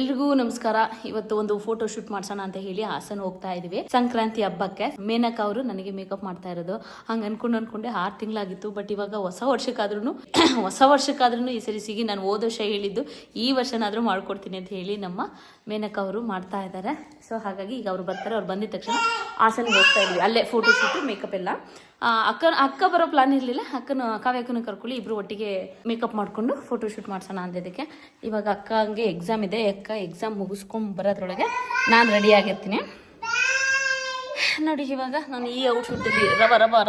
ಎಲ್ರಿಗೂ ನಮಸ್ಕಾರ. ಇವತ್ತು ಒಂದು ಫೋಟೋ ಶೂಟ್ ಮಾಡ್ಸೋಣ ಅಂತ ಹೇಳಿ ಹಾಸನ ಹೋಗ್ತಾ ಇದೀವಿ ಸಂಕ್ರಾಂತಿ ಹಬ್ಬಕ್ಕೆ. ಮೇನಕ ಅವರು ನನಗೆ ಮೇಕಪ್ ಮಾಡ್ತಾ ಇರೋದು. ಹಂಗ ಅನ್ಕೊಂಡೆ 6 ತಿಂಗಳಾಗಿತ್ತು. ಬಟ್ ಇವಾಗ ಹೊಸ ವರ್ಷಕ್ಕಾದ್ರೂ ಈ ಸರಿ ಸಿಗಿ ನಾನು ಹೋದ ವರ್ಷ ಹೇಳಿದ್ದು ಈ ವರ್ಷನಾದ್ರೂ ಮಾಡ್ಕೊಡ್ತೀನಿ ಅಂತ ಹೇಳಿ ನಮ್ಮ ಮೇನಕ ಅವರು ಮಾಡ್ತಾ ಇದ್ದಾರೆ. ಸೊ ಹಾಗಾಗಿ ಈಗ ಅವ್ರು ಬರ್ತಾರೆ. ಅವ್ರು ಬಂದಿದ ತಕ್ಷಣ ಹಾಸನಿಗೆ ಹೋಗ್ತಾ ಇದ್ವಿ. ಅಲ್ಲೇ ಫೋಟೋ ಶೂಟ್ ಮೇಕಪ್ ಎಲ್ಲ. ಅಕ್ಕ ಬರೋ ಪ್ಲಾನ್ ಇರಲಿಲ್ಲ. ಕಾವ್ಯಕ್ಕನ ಕರ್ಕೊಳ್ಳಿ, ಇಬ್ರು ಒಟ್ಟಿಗೆ ಮೇಕಪ್ ಮಾಡ್ಕೊಂಡು ಫೋಟೋ ಶೂಟ್ ಮಾಡ್ಸೋಣ ಅಂದಿದ್ದಕ್ಕೆ. ಇವಾಗ ಅಕ್ಕಂಗೆ ಎಕ್ಸಾಮ್ ಇದೆ. ಎಕ್ಸಾಮ್ ಮುಗಿಸ್ಕೊಂಡು ಬರೋದ್ರೊಳಗೆ ನಾನು ರೆಡಿ ಆಗಿರ್ತೀನಿ ನೋಡಿ. ಇವಾಗ ನಾನು ಈ ಔಟ್ಫಿಟ್ಟಲ್ಲಿ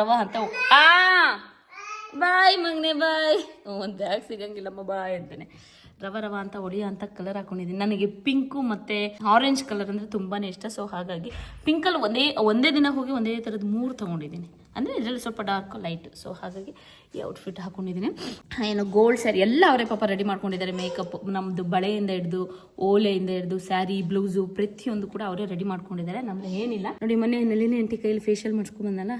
ರವ ಅಂತ ಬಾಯ್ ಮಗನೆ ಬಾಯ್, ಒಂದು ಬ್ಯಾಗ್ ಸಿಗಂಗಿಲ್ಲಮ್ಮ ಬಾಯ್ ಅಂತಾನೆ. ರವ ಅಂತ ಹೊಡಿಯೋ ಅಂತ ಕಲರ್ ಹಾಕೊಂಡಿದ್ದೀನಿ. ನನಗೆ ಪಿಂಕು ಮತ್ತು ಆರೆಂಜ್ ಕಲರ್ ಅಂದರೆ ತುಂಬಾ ಇಷ್ಟ. ಸೊ ಹಾಗಾಗಿ ಪಿಂಕಲ್ಲಿ ಒಂದೇ ದಿನ ಹೋಗಿ ಒಂದೇ ಥರದ್ದು 3 ತೊಗೊಂಡಿದ್ದೀನಿ. ಅಂದರೆ ಇದರಲ್ಲಿ ಸ್ವಲ್ಪ ಡಾರ್ಕ್ ಲೈಟ್. ಸೊ ಹಾಗಾಗಿ ಈ ಔಟ್ಫಿಟ್ ಹಾಕೊಂಡಿದ್ದೀನಿ. ಏನು ಗೋಲ್ಡ್ ಸ್ಯಾರಿ ಎಲ್ಲ ಅವರೇ ಪಾಪ ರೆಡಿ ಮಾಡ್ಕೊಂಡಿದ್ದಾರೆ. ಮೇಕಪ್ ನಮ್ಮದು ಬಳೆಯಿಂದ ಹಿಡಿದು ಓಲೆಯಿಂದ ಹಿಡಿದು ಸ್ಯಾರಿ ಬ್ಲೌಸು ಪ್ರತಿಯೊಂದು ಕೂಡ ಅವರೇ ರೆಡಿ ಮಾಡ್ಕೊಂಡಿದ್ದಾರೆ. ನಮ್ದು ಏನಿಲ್ಲ ನೋಡಿ. ಮೊನ್ನೆ ನಳಿನಿ ಆಂಟಿ ಕೈಯಲ್ಲಿ ಫೇಶಿಯಲ್ ಮಾಡಿಸ್ಕೊಂಡ್ಬಂದಲ್ಲ,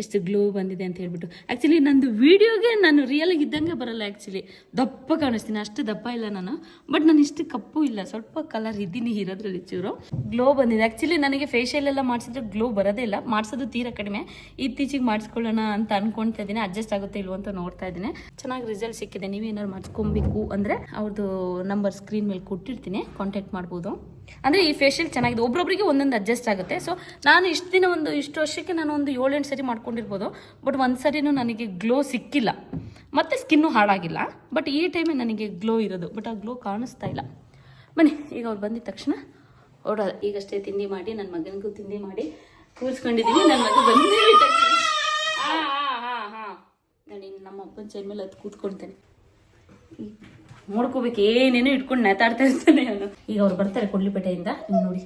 ಎಷ್ಟು ಗ್ಲೋ ಬಂದಿದೆ ಅಂತ ಹೇಳ್ಬಿಟ್ಟು. ಆ್ಯಕ್ಚುಲಿ ನಂದು ವೀಡಿಯೋಗೆ ನಾನು ರಿಯಲಾಗಿ ಇದ್ದಂಗೆ ಬರಲ್ಲ. ಆ್ಯಕ್ಚುಲಿ ದಪ್ಪ ಕಾಣಿಸ್ತೀನಿ, ಅಷ್ಟು ದಪ್ಪ ಇಲ್ಲ ನಾನು. ಬಟ್ ನಾನು ಇಷ್ಟು ಕಪ್ಪು ಇಲ್ಲ, ಸ್ವಲ್ಪ ಕಲರ್ ಇದ್ದೀನಿ ಇರೋದ್ರಲ್ಲಿ ಚೂರು ಗ್ಲೋ ಬಂದಿದೆ. ಆ್ಯಕ್ಚುಲಿ ನನಗೆ ಫೇಶಿಯಲ್ ಎಲ್ಲ ಮಾಡಿಸಿದ್ರೆ ಗ್ಲೋ ಬರೋದೇ ಇಲ್ಲ, ಮಾಡಿಸೋದು ತೀರಾ ಕಡಿಮೆ. ಇತ್ತೀಚೆಗೆ ಮಾಡಿಸ್ಕೊಳ್ಳೋಣ ಅಂತ ಅನ್ಕೊಳ್ತಾ ಇದ್ದೀನಿ. ಅಡ್ಜಸ್ಟ್ ಆಗುತ್ತೆ ಇಲ್ವೋ ಅಂತ ನೋಡ್ತಾ ಇದ್ದೀನಿ. ಚೆನ್ನಾಗಿ ರಿಸಲ್ಟ್ ಸಿಕ್ಕಿದೆ. ನೀವೇನಾದ್ರು ಮಾಡಿಸ್ಕೊಬೇಕು ಅಂದರೆ ಅವ್ರದ್ದು ನಂಬರ್ ಸ್ಕ್ರೀನ್ ಮೇಲೆ ಕೊಟ್ಟಿರ್ತೀನಿ, ಕಾಂಟ್ಯಾಕ್ಟ್ ಮಾಡ್ಬೋದು. ಅಂದರೆ ಈ ಫೇಶಿಯಲ್ ಚೆನ್ನಾಗಿದೆ, ಒಬ್ರೊಬ್ರಿಗೆ ಒಂದೊಂದು ಅಡ್ಜಸ್ಟ್ ಆಗುತ್ತೆ. ಸೊ ನಾನು ಇಷ್ಟು ವರ್ಷಕ್ಕೆ ನಾನು ಒಂದು 7-8 ಸರಿ ಮಾಡ್ಕೊಂಡಿರ್ಬೋದು. ಬಟ್ ಒಂದು ಸರಿನೂ ನನಗೆ ಗ್ಲೋ ಸಿಕ್ಕಿಲ್ಲ, ಮತ್ತು ಸ್ಕಿನ್ನು ಹಾಳಾಗಿಲ್ಲ. ಬಟ್ ಈ ಟೈಮೇ ನನಗೆ ಗ್ಲೋ ಇರೋದು. ಬಟ್ ಆ ಗ್ಲೋ ಕಾಣಿಸ್ತಾ ಇಲ್ಲ. ಬನ್ನಿ, ಈಗ ಅವ್ರು ಬಂದಿದ ತಕ್ಷಣ ಈಗಷ್ಟೇ ತಿಂಡಿ ಮಾಡಿ ನನ್ನ ಮಗನಿಗೂ ತಿಂಡಿ ಮಾಡಿ ಕೂರಿಸ್ಕೊಂಡಿದ್ದೀನಿ. ನನ್ನ ಮಗ ಬಂದಿದ್ದೀವಿ. ನೋಡಿ, ನಮ್ಮ ಅಪ್ಪನ ಚೈ ಮೇಲೆ ಅದು ಕೂತ್ಕೊಳ್ತೇನೆ. ನೋಡ್ಕೋಬೇಕು, ಏನೇನೋ ಇಟ್ಕೊಂಡು ನೇತಾಡ್ತಾ ಇರ್ತಾನೆ ಅವನು. ಈಗ ಅವ್ರು ಬರ್ತಾರೆ ಕೊಡ್ಲಿಪೇಟೆಯಿಂದ. ನೋಡಿ,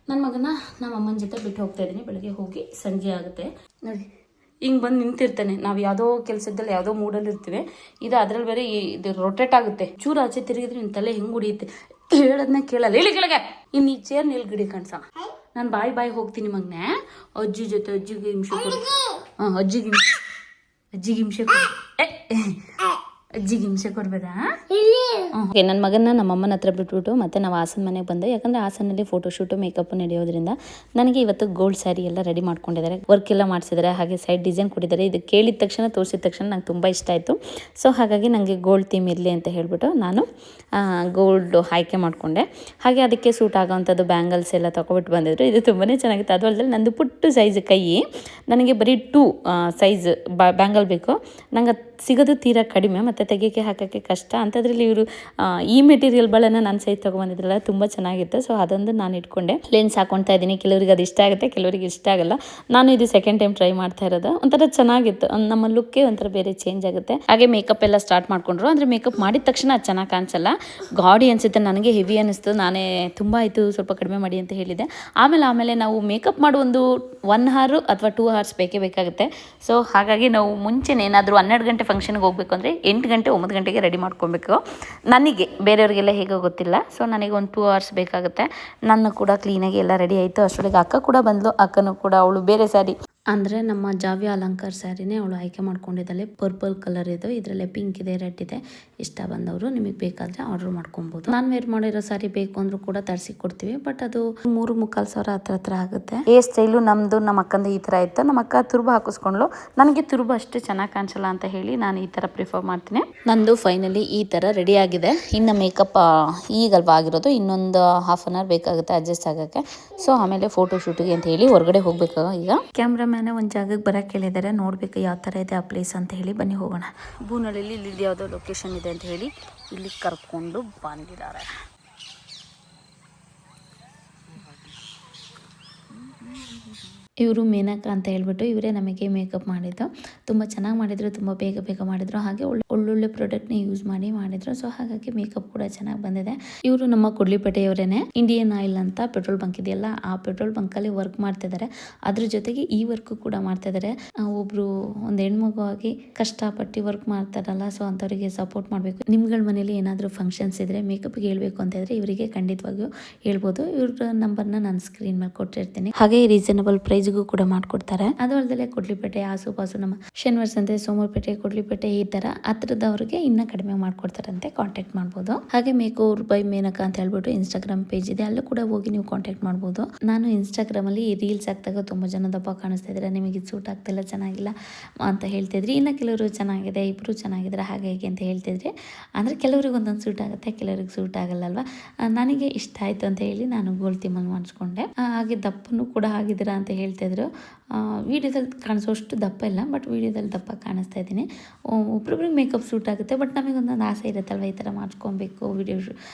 ನನ್ನ ಮಗನ ನಮ್ಮ ಅಮ್ಮನ ಜೊತೆ ಬಿಟ್ಟು ಹೋಗ್ತಾ ಇದ್ದೀನಿ. ಬೆಳಗ್ಗೆ ಹೋಗಿ ಸಂಜೆ ಆಗುತ್ತೆ ನೋಡಿ. ಹಿಂಗೆ ಬಂದು ನಿಂತಿರ್ತಾನೆ. ನಾವು ಯಾವುದೋ ಕೆಲಸದಲ್ಲಿ ಯಾವುದೋ ಮೂಡಲ್ಲಿ ಇರ್ತೀವಿ. ಇದು ಅದ್ರಲ್ಲಿ ಬೇರೆ ಇದು ರೊಟೇಟ್ ಆಗುತ್ತೆ. ಚೂರು ಆಚೆ ತಿರುಗಿದ್ರೆ ನಿನ್ನ ತಲೆ ಹೆಂಗೆ ಹೊಡಿಯುತ್ತೆ. ಹೇಳೋದನ್ನ ಕೇಳಲ್ಲ. ಹೇಳಿ ಕೆಳಗೆ ಇನ್ನು ಈ ಚೇರ್ ನಿಲ್ಗಿಡಿ ಕಣ್ಸ. ನಾನು ಬಾಯ್ ಹೋಗ್ತೀನಿ ಮಗನೇ. ಅಜ್ಜಿ ಜೊತೆ ಅಜ್ಜಿಗೆ ಹಿಂಸೆ ಕೊಡು. ಅಜ್ಜಿಗೆ ಹಿಂಸೆ ಕೊಡು. ಅಜ್ಜಿಗೆ ಹಿಂಸೆ ಕೊಡ್ಬೇಡ. ನನ್ನ ಮಗನ ನಮ್ಮ ಅಮ್ಮನ ಹತ್ರ ಬಿಟ್ಬಿಟ್ಟು ಮತ್ತೆ ನಾವು ಹಾಸನ ಮನೆಗೆ ಬಂದೆ. ಯಾಕಂದರೆ ಹಾಸನಲ್ಲಿ ಫೋಟೋಶೂಟು ಮೇಕಪ್ ನಡೆಯೋದ್ರಿಂದ ನನಗೆ ಇವತ್ತು ಗೋಲ್ಡ್ ಸ್ಯಾರಿ ಎಲ್ಲ ರೆಡಿ ಮಾಡ್ಕೊಂಡಿದ್ದಾರೆ. ವರ್ಕ್ ಎಲ್ಲ ಮಾಡಿಸಿದ್ದಾರೆ, ಹಾಗೆ ಸೈಡ್ ಡಿಸೈನ್ ಕೊಟ್ಟಿದ್ದಾರೆ. ಇದು ಕೇಳಿದ ತಕ್ಷಣ ತೋರಿಸಿದ ತಕ್ಷಣ ನಂಗೆ ತುಂಬ ಇಷ್ಟ ಆಯಿತು. ಸೊ ಹಾಗಾಗಿ ನನಗೆ ಗೋಲ್ಡ್ ಥೀಮ್ ಇರಲಿ ಅಂತ ಹೇಳ್ಬಿಟ್ಟು ನಾನು ಗೋಲ್ಡ್ ಆಯ್ಕೆ ಮಾಡಿಕೊಂಡೆ. ಹಾಗೆ ಅದಕ್ಕೆ ಸೂಟ್ ಆಗೋವಂಥದ್ದು ಬ್ಯಾಂಗಲ್ಸ್ ಎಲ್ಲ ತೊಗೊಬಿಟ್ಟು ಬಂದಿದ್ರು. ಇದು ತುಂಬಾ ಚೆನ್ನಾಗಿತ್ತು. ಅದು ಅಲ್ಲದೆ ನಂದು ಪುಟ್ಟು ಸೈಜ್ ಕೈ, ನನಗೆ ಬರೀ 2 ಸೈಜ್ ಬ್ಯಾಂಗಲ್ ಬೇಕು. ನಂಗೆ ಸಿಗೋದು ತೀರಾ ಕಡಿಮೆ ಮತ್ತು ತೆಗೆಯೋಕ್ಕೆ ಹಾಕೋಕ್ಕೆ ಕಷ್ಟ. ಅಂಥದ್ರಲ್ಲಿ ಇವರು ಈ ಮೆಟೀರಿಯಲ್ ಬಳನ ನಾನು ಸೈಜ್ ತೊಗೊಬಂದಿದ್ರಲ್ಲ, ತುಂಬ ಚೆನ್ನಾಗಿತ್ತು. ಸೊ ಅದೊಂದು ನಾನು ಇಟ್ಕೊಂಡೆ. ಲೆನ್ಸ್ ಹಾಕೊಳ್ತಾ ಇದ್ದೀನಿ. ಕೆಲವರಿಗೆ ಅದು ಇಷ್ಟ ಆಗುತ್ತೆ, ಕೆಲವರಿಗೆ ಇಷ್ಟ ಆಗಲ್ಲ. ನಾನು ಇದು ಸೆಕೆಂಡ್ ಟೈಮ್ ಟ್ರೈ ಮಾಡ್ತಾ ಇರೋದು. ಒಂಥರ ಚೆನ್ನಾಗಿತ್ತು. ನಮ್ಮ ಲುಕ್ಕೇ ಒಂಥರ ಬೇರೆ ಚೇಂಜ್ ಆಗುತ್ತೆ. ಹಾಗೆ ಮೇಕಪ್ ಎಲ್ಲ ಸ್ಟಾರ್ಟ್ ಮಾಡ್ಕೊಂಡ್ರು. ಅಂದರೆ ಮೇಕಪ್ ಮಾಡಿದ ತಕ್ಷಣ ಅದು ಚೆನ್ನಾಗಿ ಕಾಣಿಸಲ್ಲ, ಗಾಡಿ ಅನಿಸುತ್ತೆ. ನನಗೆ ಹೆವಿ ಅನ್ನಿಸ್ತು. ನಾನೇ ತುಂಬ ಆಯಿತು, ಸ್ವಲ್ಪ ಕಡಿಮೆ ಮಾಡಿ ಅಂತ ಹೇಳಿದೆ. ಆಮೇಲೆ ನಾವು ಮೇಕಪ್ ಮಾಡೋ ಒಂದು 1 hour ಅಥವಾ 2 hours ಬೇಕಾಗುತ್ತೆ. ಸೊ ಹಾಗಾಗಿ ನಾವು ಮುಂಚೆನೇ ಏನಾದರೂ 12 ಗಂಟೆ ಫಂಕ್ಷನ್ಗೆ ಹೋಗಬೇಕು ಅಂದರೆ 8 ಗಂಟೆ 9 ಗಂಟೆಗೆ ರೆಡಿ ಮಾಡ್ಕೊಬೇಕು. ನನಗೆ, ಬೇರೆಯವರಿಗೆಲ್ಲ ಹೇಗೋ ಗೊತ್ತಿಲ್ಲ. ಸೊ ನನಗೆ ಒಂದು 2 hours ಬೇಕಾಗುತ್ತೆ. ನನ್ನ ಕೂಡ ಕ್ಲೀನಾಗಿ ಎಲ್ಲ ರೆಡಿ ಆಯಿತು. ಅಷ್ಟೊಳಗೆ ಅಕ್ಕ ಕೂಡ ಬಂದಳು. ಅಕ್ಕನೂ ಕೂಡ ಅವಳು ಬೇರೆ ಸ್ಯಾರಿ, ಅಂದರೆ ನಮ್ಮ ಜಾವ್ಯ ಅಲಂಕಾರ ಸ್ಯಾರಿನೇ ಅವಳು ಆಯ್ಕೆ ಮಾಡ್ಕೊಂಡಿದ್ದಾಳೆ. ಪರ್ಪಲ್ ಕಲರ್ ಇದು, ಇದರಲ್ಲೇ ಪಿಂಕ್ ಇದೆ, ರೆಡ್ ಇದೆ. ಇಷ್ಟ ಬಂದವರು ನಿಮಗೆ ಬೇಕಾದರೆ ಆರ್ಡರ್ ಮಾಡ್ಕೊಬೋದು. ನಾನು ವೇರ್ ಮಾಡಿರೋ ಸ್ಯಾರಿ ಬೇಕು ಅಂದರೂ ಕೂಡ ತರಿಸಿ ಕೊಡ್ತೀವಿ. ಬಟ್ ಅದು 3,500 ಹತ್ರ ಆಗುತ್ತೆ. ಹೇರ್ ಸ್ಟೈಲು ನಮ್ಮದು ನಮ್ಮ ಅಕ್ಕಂದು ಈ ಥರ ಇತ್ತು. ನಮ್ಮ ಅಕ್ಕ ತುರ್ಬ ಹಾಕಿಸ್ಕೊಂಡ್ಲು. ನನಗೆ ತುರ್ಬ ಅಷ್ಟು ಚೆನ್ನಾಗಿ ಕಾಣಿಸಲ್ಲ ಅಂತ ಹೇಳಿ ನಾನು ಈ ಥರ ಪ್ರಿಫರ್ ಮಾಡ್ತೀನಿ. ನಂದು ಫೈನಲಿ ಈ ಥರ ರೆಡಿ ಆಗಿದೆ. ಇನ್ನು ಮೇಕಪ್ ಈಗಲ್ವಾ ಆಗಿರೋದು, ಇನ್ನೊಂದು 1/2 hour ಬೇಕಾಗುತ್ತೆ ಅಡ್ಜಸ್ಟ್ ಆಗೋಕ್ಕೆ. ಸೊ ಆಮೇಲೆ ಫೋಟೋ ಶೂಟಿಗೆ ಅಂತ ಹೇಳಿ ಹೊರಗಡೆ ಹೋಗ್ಬೇಕು. ಈಗ ಕ್ಯಾಮ್ರಾಮ್ಯಾನ್ ಒಂದು ಜಾಗಕ್ಕೆ ಬರೋಕ್ಕೆ ಹೇಳಿದ್ದಾರೆ. ನೋಡಬೇಕು ಯಾವ ಥರ ಇದೆ ಆ ಪ್ಲೇಸ್ ಅಂತ ಹೇಳಿ. ಬನ್ನಿ ಹೋಗೋಣ. ಬೂನಳ್ಳಿಲಿ ಇಲ್ಲಿ ಯಾವುದೋ ಲೊಕೇಶನ್ ಇದೆ ಅಂತ ಹೇಳಿ ಇಲ್ಲಿ ಕರ್ಕೊಂಡು ಬಂದಿದ್ದಾರೆ. ಇವರು ಮೇನಕ ಅಂತ ಹೇಳ್ಬಿಟ್ಟು ಇವರೇ ನಮಗೆ ಮೇಕಪ್ ಮಾಡಿದ್ದು. ತುಂಬ ಚೆನ್ನಾಗಿ ಮಾಡಿದರು, ತುಂಬ ಬೇಗ ಮಾಡಿದರು. ಹಾಗೆ ಒಳ್ಳೊಳ್ಳೆ ಪ್ರಾಡಕ್ಟ್ನ ಯೂಸ್ ಮಾಡಿದರು. ಸೊ ಹಾಗಾಗಿ ಮೇಕಪ್ ಕೂಡ ಚೆನ್ನಾಗಿ ಬಂದಿದೆ. ಇವರು ನಮ್ಮ ಕೊಡ್ಲಿಪೇಟೆಯವರೇನೆ. ಇಂಡಿಯನ್ ಆಯಿಲ್ ಅಂತ ಪೆಟ್ರೋಲ್ ಬಂಕ್ ಇದೆಯಲ್ಲ, ಆ ಪೆಟ್ರೋಲ್ ಬಂಕಲ್ಲಿ ವರ್ಕ್ ಮಾಡ್ತಿದ್ದಾರೆ. ಅದ್ರ ಜೊತೆಗೆ ಈ ವರ್ಕ್ ಕೂಡ ಮಾಡ್ತಿದ್ದಾರೆ. ಒಬ್ರು ಒಂದು ಹೆಣ್ಮಗು ಆಗಿ ಕಷ್ಟಪಟ್ಟು ವರ್ಕ್ ಮಾಡ್ತಾರಲ್ಲ, ಸೊ ಅಂಥವರಿಗೆ ಸಪೋರ್ಟ್ ಮಾಡಬೇಕು. ನಿಮ್ಗಳ ಮನೇಲಿ ಏನಾದರೂ ಫಂಕ್ಷನ್ಸ್ ಇದ್ರೆ ಮೇಕಪ್ಗೆ ಹೇಳ್ಬೇಕು ಅಂತ ಇದ್ರೆ ಇವರಿಗೆ ಖಂಡಿತವಾಗಿಯೂ ಹೇಳ್ಬೋದು. ಇವ್ರ ನಂಬರ್ನ ನಾನು ಸ್ಕ್ರೀನ್ ಮೇಲೆ ಕೊಟ್ಟಿರ್ತೀನಿ. ಹಾಗೆ ರೀಸನಬಲ್ ಪ್ರೈಸ್ ಕಾಲೇಜಿಗೂ ಕೂಡ ಮಾಡ್ಕೊಡ್ತಾರೆ. ಅದು ಅಲ್ಲದೆ ಕೊಡ್ಲಿಪೇಟೆ, ಆಸುಪಾಸು, ನಮ್ಮ ಶನಿವಾರ ಸಂತೆ, ಸೋಮವಾರಪೇಟೆ, ಕೊಡ್ಲಿಪೇಟೆ ಈ ತರ ಹತ್ರದವ್ರಿಗೆ ಇನ್ನ ಕಡಿಮೆ ಮಾಡ್ಕೊಡ್ತಾರಂತೆ. ಕಾಂಟ್ಯಾಕ್ಟ್ ಮಾಡ್ಬೋದು. ಹಾಗೆ ಮೇಕೋರ್ ಬೈ ಮೇನಕಾ ಅಂತ ಹೇಳ್ಬಿಟ್ಟು ಇನ್ಸ್ಟಾಗ್ರಾಮ್ ಪೇಜ್ ಇದೆ, ಅಲ್ಲೂ ಕೂಡ ಹೋಗಿ ನೀವು ಕಾಂಟ್ಯಾಕ್ಟ್ ಮಾಡ್ಬೋದು. ನಾನು ಇನ್ಸ್ಟಾಗ್ರಾಮ್ ಅಲ್ಲಿ ರೀಲ್ಸ್ ಹಾಕ್ದಾಗ ತುಂಬಾ ಜನ ದಪ್ಪ ಕಾಣಿಸ್ತಾ ಇದ್ರೆ, ನಿಮಗೆ ಇದು ಸೂಟ್ ಆಗ್ತಿಲ್ಲ, ಚೆನ್ನಾಗಿಲ್ಲ ಅಂತ ಹೇಳ್ತಿದ್ರಿ. ಇನ್ನು ಕೆಲವರು ಚೆನ್ನಾಗಿದೆ, ಇಬ್ರು ಚೆನ್ನಾಗಿದ್ರೆ ಹಾಗೆ ಹೇಗೆ ಅಂತ ಹೇಳ್ತಿದ್ರಿ. ಅಂದ್ರೆ ಕೆಲವ್ರಿಗೆ ಒಂದೊಂದು ಸೂಟ್ ಆಗುತ್ತೆ, ಕೆಲವ್ರಿಗೆ ಸೂಟ್ ಆಗಲ್ಲ ಅಲ್ವಾ. ನನಗೆ ಇಷ್ಟ ಆಯ್ತು ಅಂತ ಹೇಳಿ ನಾನು ಗೋಲ್ಡ್ ತಿಮ್ಮಲ್ ಮಾಡಿಸ್ಕೊಂಡೆ. ಹಾಗೆ ದಪ್ಪನೂ ಕೂಡ ಆಗಿದ್ದೀರಾ ಅಂತ ಹೇಳ್ತಿದ್ರು. ವಿಡಿಯೋದಲ್ಲಿ ಕಾಣಿಸೋಷ್ಟು ದಪ್ಪ ಇಲ್ಲ, ಬಟ್ ವಿಡಿಯೋದಲ್ಲಿ ದಪ್ಪ ಕಾಣಿಸ್ತಾ ಇದ್ದೀನಿ. ಒಬ್ರೊಬ್ರಿಗೆ ಮೇಕಪ್ ಸೂಟ್ ಆಗುತ್ತೆ, ಬಟ್ ನಮಗೆ ಒಂದೊಂದು ಆಸೆ ಇರುತ್ತಲ್ವ, ಈ ಥರ ಮಾಡಿಸ್ಕೊಬೇಕು ವಿಡಿಯೋ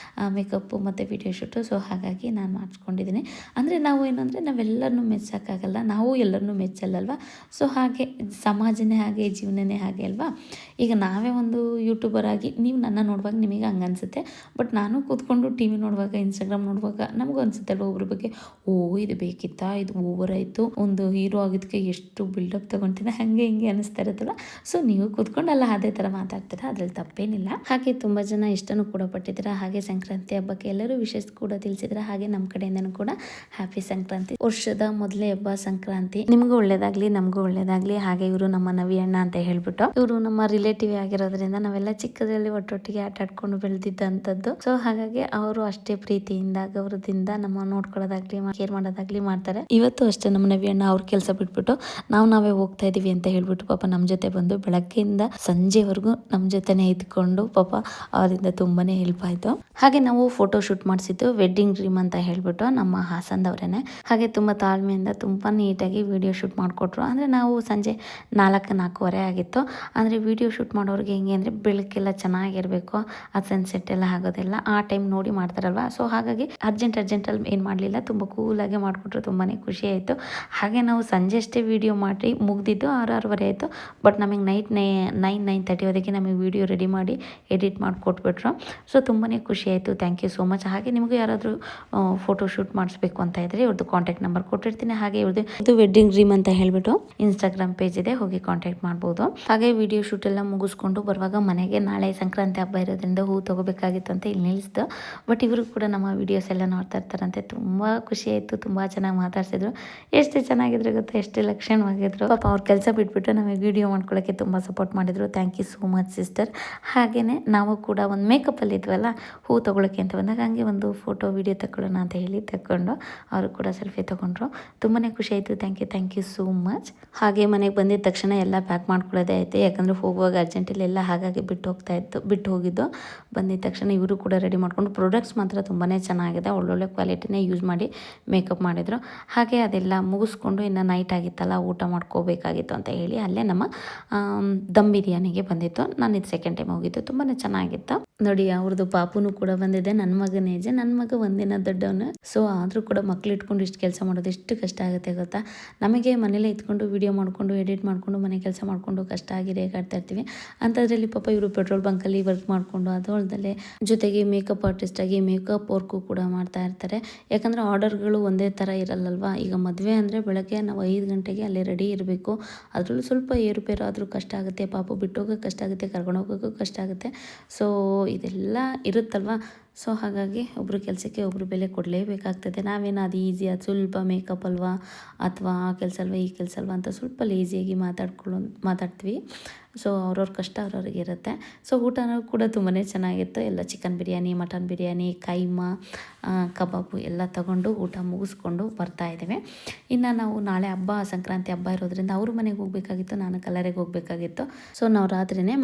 ಮೇಕಪ್ಪು ಮತ್ತು ವಿಡಿಯೋ ಶೂಟು. ಸೊ ಹಾಗಾಗಿ ನಾನು ಮಾಡಿಸ್ಕೊಂಡಿದ್ದೀನಿ. ಅಂದರೆ ನಾವು ಏನಂದರೆ ನಾವೆಲ್ಲರನ್ನೂ ಮೆಚ್ಚೋಕ್ಕಾಗಲ್ಲ, ನಾವು ಎಲ್ಲರನ್ನೂ ಮೆಚ್ಚಲ್ಲಲ್ವ. ಸೊ ಹಾಗೆ ಸಮಾಜನೇ ಹಾಗೆ, ಜೀವನನೇ ಹಾಗೆ ಅಲ್ವಾ. ಈಗ ನಾವೇ ಒಂದು ಯೂಟ್ಯೂಬರ್ ಆಗಿ ನೀವು ನನ್ನ ನೋಡುವಾಗ ನಿಮಗೆ ಹಂಗೆ ಅನಿಸುತ್ತೆ, ಬಟ್ ನಾನು ಕೂತ್ಕೊಂಡು ಟಿ ವಿ ನೋಡುವಾಗ, ಇನ್ಸ್ಟಾಗ್ರಾಮ್ ನೋಡುವಾಗ ನಮಗೂ ಅನಿಸುತ್ತೆ ಅಲ್ವ ಒಬ್ರ ಬಗ್ಗೆ, ಓ ಇದು ಬೇಕಿತ್ತಾ, ಇದು ಓವರ್ ಆಯಿತು, ಒಂದು ಹೀರೋ ಆಗಿದ್ದಕ್ಕೆ ಎಷ್ಟು ಬಿಲ್ಡಪ್ ತೊಗೊಳ್ತೀನಿ, ಹಾಗೆ ಹಿಂಗೆ ಅನಿಸ್ತಾ ಇರುತ್ತಲ್ಲ. ಸೊ ನೀವು ಕೂತ್ಕೊಂಡಲ್ಲ ಅದೇ ಥರ ಮಾತಾಡ್ತೀರಾ, ಅದ್ರಲ್ಲಿ ತಪ್ಪೇನಿಲ್ಲ. ಹಾಗೆ ತುಂಬ ಜನ ಇಷ್ಟನೂ ಕೂಡ ಪಟ್ಟಿದ್ದೀರಾ. ಹಾಗೆ ಸಂಕ್ರಾಂತಿ ಹಬ್ಬಕ್ಕೆ ಎಲ್ಲರೂ ವಿಶೇಷ ಕೂಡ ತಿಳಿಸಿದ್ರೆ. ಹಾಗೆ ನಮ್ಮ ಕಡೆಯಿಂದನೂ ಕೂಡ ಹ್ಯಾಪಿ ಸಂಕ್ರಾಂತಿ. ವರ್ಷದ ಮೊದಲೇ ಹಬ್ಬ ಸಂಕ್ರಾಂತಿ, ನಿಮಗೂ ಒಳ್ಳೇದಾಗ್ಲಿ, ನಮಗೂ ಒಳ್ಳೇದಾಗ್ಲಿ. ಹಾಗೆ ಇವರು ನಮ್ಮ ನವಿ ಅಣ್ಣ ಅಂತ ಹೇಳ್ಬಿಟ್ಟು, ಇವರು ನಮ್ಮ ರಿಲೇಟಿವ್ ಆಗಿರೋದ್ರಿಂದ ನಾವೆಲ್ಲ ಚಿಕ್ಕದ್ರಲ್ಲಿ ಒಟ್ಟೊಟ್ಟಿಗೆ ಆಟ ಆಡ್ಕೊಂಡು ಬೆಳೆದಿದ್ದಂಥದ್ದು. ಸೊ ಹಾಗಾಗಿ ಅವರು ಅಷ್ಟೇ ಪ್ರೀತಿಯಿಂದ, ಗೌರವದಿಂದ ನಮ್ಮ ನೋಡ್ಕೊಳ್ಳೋದಾಗ್ಲಿ, ಕೇರ್ ಮಾಡೋದಾಗ್ಲಿ ಮಾಡ್ತಾರೆ. ಇವತ್ತು ಅಷ್ಟೇ ನಮ್ಮ ನವಿ ಅಣ್ಣ ಅವ್ರ ಕೆಲಸ ಬಿಟ್ಬಿಟ್ಟು ನಾವೇ ಹೋಗ್ತಾ ಇದೀವಿ ಅಂತ ಹೇಳ್ಬಿಟ್ಟು ಪಾಪ ನಮ್ಮ ಜೊತೆ ಬಂದು ಬೆಳಗ್ಗೆಯಿಂದ ಸಂಜೆವರೆಗೂ ನಮ್ಮ ಜೊತೆನೆ ಇದ್ಕೊಂಡು ಪಾಪ ಅವರಿಂದ ತುಂಬಾನೇ ಹೆಲ್ಪ್ ಆಯ್ತು. ಹಾಗೆ ನಾವು ಫೋಟೋ ಶೂಟ್ ಮಾಡಿಸಿದ್ದು ವೆಡ್ಡಿಂಗ್ ಡ್ರೀಮ್ ಅಂತ ಹೇಳ್ಬಿಟ್ಟು ನಮ್ಮ ಹಾಸನದವರೇನೆ. ಹಾಗೆ ತುಂಬಾ ತಾಳ್ಮೆಯಿಂದ ತುಂಬಾ ನೀಟಾಗಿ ವಿಡಿಯೋ ಶೂಟ್ ಮಾಡಿಕೊಟ್ರು. ಅಂದ್ರೆ ನಾವು ಸಂಜೆ 4:30 ಆಗಿತ್ತು. ಅಂದ್ರೆ ವಿಡಿಯೋ ಶೂಟ್ ಮಾಡೋರಿಗೆ ಹೆಂಗೆ ಅಂದ್ರೆ ಬೆಳಕೆಲ್ಲ ಚೆನ್ನಾಗಿರ್ಬೇಕು, ಆ ಸನ್ಸೆಟ್ ಎಲ್ಲ ಆಗೋದೆಲ್ಲ ಆ ಟೈಮ್ ನೋಡಿ ಮಾಡ್ತಾರಲ್ವಾ. ಸೊ ಹಾಗಾಗಿ ಅರ್ಜೆಂಟಲ್ಲಿ ಏನು ಮಾಡಲಿಲ್ಲ, ತುಂಬ ಕೂಲಾಗಿ ಮಾಡಿಕೊಟ್ರು. ತುಂಬಾನೇ ಖುಷಿ ಆಯಿತು. ಹಾಗೆ ನಾವು ಸಂಜೆ ಅಷ್ಟೇ ವಿಡಿಯೋ ಮಾಡಿ ಮುಗ್ದಿದ್ದು 6:30 ಆಯಿತು. ಬಟ್ ನಮಗೆ ನೈಟ್ 9:30 ಹೊತ್ತಿಗೆ ನಮಗೆ ವಿಡಿಯೋ ರೆಡಿ ಮಾಡಿ ಎಡಿಟ್ ಮಾಡಿ ಕೊಟ್ಬಿಟ್ರು. ಸೊ ತುಂಬಾ ಖುಷಿ ಆಯಿತು. Thank you so much. ಹಾಗೆ ನಿಮಗೂ ಯಾರಾದರೂ ಫೋಟೋ ಶೂಟ್ ಮಾಡಿಸ್ಬೇಕು ಅಂತ ಇದ್ರೆ ಇವ್ರದ್ದು ಕಾಂಟ್ಯಾಕ್ಟ್ ನಂಬರ್ ಕೊಟ್ಟಿರ್ತೀನಿ. ಹಾಗೆ ಇದು ವೆಡ್ಡಿಂಗ್ ಡ್ರೀಮ್ ಅಂತ ಹೇಳ್ಬಿಟ್ಟು ಇನ್ಸ್ಟಾಗ್ರಾಮ್ ಪೇಜ್ ಇದೆ, ಹೋಗಿ ಕಾಂಟ್ಯಾಕ್ಟ್ ಮಾಡ್ಬೋದು. ಹಾಗೆ ವಿಡಿಯೋ ಶೂಟ್ ಎಲ್ಲ ಮುಗಿಸ್ಕೊಂಡು ಬರುವಾಗ ಮನೆಗೆ ನಾಳೆ ಸಂಕ್ರಾಂತಿ ಹಬ್ಬ ಇರೋದ್ರಿಂದ ಹೂ ತಗೋಬೇಕಾಗಿತ್ತು ಅಂತ ಇಲ್ಲಿ ನಿಲ್ಲಿಸ್ತು. ಬಟ್ ಇವರು ಕೂಡ ನಮ್ಮ ವಿಡಿಯೋಸ್ ಎಲ್ಲ ನೋಡ್ತಾ ಇರ್ತಾರಂತೆ. ತುಂಬಾ ಖುಷಿ ಆಯಿತು, ತುಂಬಾ ಚೆನ್ನಾಗಿ ಮಾತಾಡ್ಸಿದ್ರು. ಎಷ್ಟು ಚೆನ್ನಾಗಿದ್ರು ಗೊತ್ತಾ, ಎಷ್ಟು ಲಕ್ಷಣವಾಗಿದ್ರು. ಪಾಪ ಅವ್ರ ಕೆಲಸ ಬಿಟ್ಬಿಟ್ಟು ನಮಗೆ ವಿಡಿಯೋ ಮಾಡ್ಕೊಳ್ಳೋಕ್ಕೆ ತುಂಬ ಸಪೋರ್ಟ್ ಮಾಡಿದ್ರು. Thank you so much sister. ಹಾಗೆಯೇ ನಾವು ಕೂಡ ಒಂದು ಮೇಕಪ್ಪಲ್ಲಿ ಇದ್ವಲ್ಲ, ಹೂ ತೊಗೊಳಕ್ಕೆ ಅಂತ ಬಂದಾಗ ಹಂಗೆ ಒಂದು ಫೋಟೋ ವಿಡಿಯೋ ತಗೊಳ್ಳೋಣ ಅಂತ ಹೇಳಿ ತಗೊಂಡು ಅವರು ಕೂಡ ಸೆಲ್ಫಿ ತೊಗೊಂಡ್ರು. ತುಂಬಾ ಖುಷಿ ಆಯಿತು. Thank you so much. ಹಾಗೆ ಮನೆಗೆ ಬಂದಿದ್ದ ತಕ್ಷಣ ಎಲ್ಲ ಪ್ಯಾಕ್ ಮಾಡ್ಕೊಳ್ಳೋದೇ ಆಯಿತು, ಯಾಕಂದರೆ ಹೋಗುವಾಗ ಅರ್ಜೆಂಟಲ್ಲೆಲ್ಲ ಹಾಗಾಗಿ ಬಿಟ್ಟು ಹೋಗಿದ್ದು. ಬಂದಿದ್ದ ತಕ್ಷಣ ಇವರು ಕೂಡ ರೆಡಿ ಮಾಡ್ಕೊಂಡು, ಪ್ರಾಡಕ್ಟ್ಸ್ ಮಾತ್ರ ತುಂಬಾ ಚೆನ್ನಾಗಿದೆ, ಒಳ್ಳೊಳ್ಳೆ ಕ್ವಾಲಿಟಿನೇ ಯೂಸ್ ಮಾಡಿ ಮೇಕಪ್ ಮಾಡಿದರು. ಹಾಗೆ ಅದೆಲ್ಲ ಮುಗಿಸ್ಕೊಂಡು ಇನ್ನು ನೈಟ್ ಆಗಿತ್ತಲ್ಲ, ಊಟ ಮಾಡ್ಕೋಬೇಕಾಗಿತ್ತು ಅಂತ ಹೇಳಿ ಅಲ್ಲೇ ನಮ್ಮ ದಮ್ ಬಿರಿಯಾನಿಗೆ ಬಂದಿತ್ತು. ನಾನು ಇದು ಸೆಕೆಂಡ್ ಟೈಮ್ ಹೋಗಿದ್ದು, ತುಂಬಾ ಚೆನ್ನಾಗಿತ್ತು. ನೋಡಿ ಅವ್ರದ್ದು ಪಾಪುನು ಕೂಡ ಬಂದಿದೆ, ನನ್ನ ಮಗನ ಏಜ್. ನನ್ನ ಮಗ ಒಂದಿನ ದೊಡ್ಡವನು. ಸೊ ಆದರೂ ಕೂಡ ಮಕ್ಳು ಇಟ್ಕೊಂಡು ಇಷ್ಟು ಕೆಲಸ ಮಾಡೋದು ಎಷ್ಟು ಕಷ್ಟ ಆಗುತ್ತೆ ಗೊತ್ತಾ. ನಮಗೆ ಮನೇಲೆ ಇಟ್ಕೊಂಡು ವಿಡಿಯೋ ಮಾಡಿಕೊಂಡು ಎಡಿಟ್ ಮಾಡಿಕೊಂಡು ಮನೆ ಕೆಲಸ ಮಾಡಿಕೊಂಡು ಕಷ್ಟ ಆಗಿ ರೇಗಾಡ್ತಾ ಇರ್ತೀವಿ. ಅಂಥದ್ರಲ್ಲಿ ಪಾಪ ಇವರು ಪೆಟ್ರೋಲ್ ಬಂಕಲ್ಲಿ ವರ್ಕ್ ಮಾಡಿಕೊಂಡು ಅದರಲ್ಲದೆ ಜೊತೆಗೆ ಮೇಕಪ್ ಆರ್ಟಿಸ್ಟ್ ಆಗಿ ಮೇಕಪ್ ವರ್ಕು ಕೂಡ ಮಾಡ್ತಾ ಇರ್ತಾರೆ. ಯಾಕಂದರೆ ಆರ್ಡರ್ಗಳು ಒಂದೇ ಥರ ಇರಲ್ಲಲ್ವಾ. ಈಗ ಮದುವೆ ಅಂದರೆ ಬೆಳಗ್ಗೆ ನಾವು 5 ಗಂಟೆಗೆ ಅಲ್ಲಿ ರೆಡಿ ಇರಬೇಕು. ಅದರಲ್ಲೂ ಸ್ವಲ್ಪ ಏರುಪೇರು ಆದರೂ ಕಷ್ಟ ಆಗುತ್ತೆ, ಪಾಪು ಬಿಟ್ಟೋಗೋಕೆ ಕಷ್ಟ ಆಗುತ್ತೆ, ಕರ್ಕೊಂಡು ಹೋಗೋಕ್ಕೂ ಕಷ್ಟ ಆಗುತ್ತೆ. ಸೊ ಇದೆಲ್ಲ ಇರುತ್ತಲ್ವ. ಸೊ ಹಾಗಾಗಿ ಒಬ್ಬರು ಕೆಲಸಕ್ಕೆ ಒಬ್ಬರು ಬೆಲೆ ಕೊಡಲೇಬೇಕಾಗ್ತದೆ. ನಾವೇನು ಅದು ಈಸಿ, ಅದು ಸ್ವಲ್ಪ ಮೇಕಪ್ ಅಲ್ವಾ, ಅಥವಾ ಆ ಕೆಲಸ ಅಲ್ವಾ, ಈ ಕೆಲಸ ಅಲ್ವಾ ಅಂತ ಸ್ವಲ್ಪ ಲೇಸಿಯಾಗಿ ಮಾತಾಡ್ತೀವಿ. ಸೊ ಅವ್ರವ್ರ ಕಷ್ಟ ಅವ್ರವ್ರಿಗೆ ಇರುತ್ತೆ. ಸೊ ಊಟನೂ ಕೂಡ ತುಂಬಾ ಚೆನ್ನಾಗಿತ್ತು. ಎಲ್ಲ ಚಿಕನ್ ಬಿರಿಯಾನಿ, ಮಟನ್ ಬಿರಿಯಾನಿ, ಕೈಮಾ, ಕಬಾಬು ಎಲ್ಲ ತಗೊಂಡು ಊಟ ಮುಗಿಸ್ಕೊಂಡು ಬರ್ತಾ ಇದ್ದೇವೆ. ಇನ್ನು ನಾವು ನಾಳೆ ಸಂಕ್ರಾಂತಿ ಹಬ್ಬ ಇರೋದ್ರಿಂದ ಅವ್ರ ಮನೆಗೆ ಹೋಗಬೇಕಾಗಿತ್ತು, ನಾನು ಕಲ್ಲರೆಗೆ ಹೋಗಬೇಕಾಗಿತ್ತು. ಸೊ ನಾವು ರಾತ್ರಿನೇ